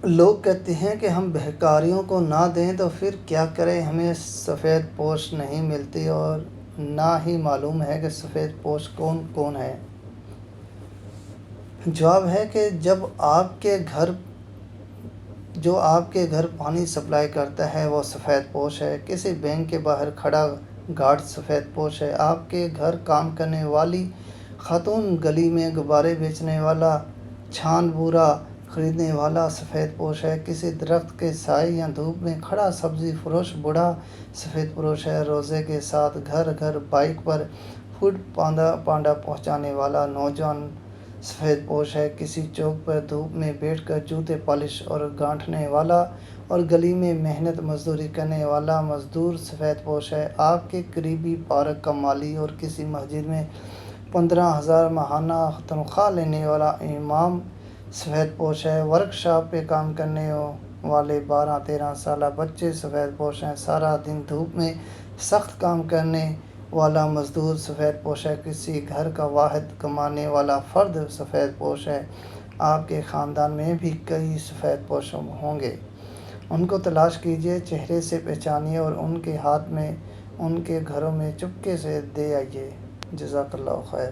لوگ کہتے ہیں کہ ہم بھکاریوں کو نہ دیں تو پھر کیا کریں، ہمیں سفید پوش نہیں ملتی اور نہ ہی معلوم ہے کہ سفید پوش کون کون ہے۔ جواب ہے کہ جو آپ کے گھر پانی سپلائی کرتا ہے وہ سفید پوش ہے۔ کسی بینک کے باہر کھڑا گارڈ سفید پوش ہے۔ آپ کے گھر کام کرنے والی خاتون، گلی میں غبارے بیچنے والا، چھان بورا خریدنے والا سفید پوش ہے۔ کسی درخت کے سائے یا دھوپ میں کھڑا سبزی فروش بوڑھا سفید پوش ہے۔ روزے کے ساتھ گھر گھر بائیک پر فوڈ پانڈا پہنچانے والا نوجوان سفید پوش ہے۔ کسی چوک پر دھوپ میں بیٹھ کر جوتے پالش اور گانٹھنے والا اور گلی میں محنت مزدوری کرنے والا مزدور سفید پوش ہے۔ آپ کے قریبی پارک کا مالی اور کسی مسجد میں 15,000 ماہانہ تنخواہ لینے والا امام سفید پوش ہے۔ ورک شاپ پہ کام کرنے والے 12-13 سالہ بچے سفید پوش ہیں۔ سارا دن دھوپ میں سخت کام کرنے والا مزدور سفید پوش ہے۔ کسی گھر کا واحد کمانے والا فرد سفید پوش ہے۔ آپ کے خاندان میں بھی کئی سفید پوش ہوں گے، ان کو تلاش کیجیے، چہرے سے پہچانیے اور ان کے ہاتھ میں ان کے گھروں میں چپکے سے دے آئیے۔ جزاک اللہ خیر۔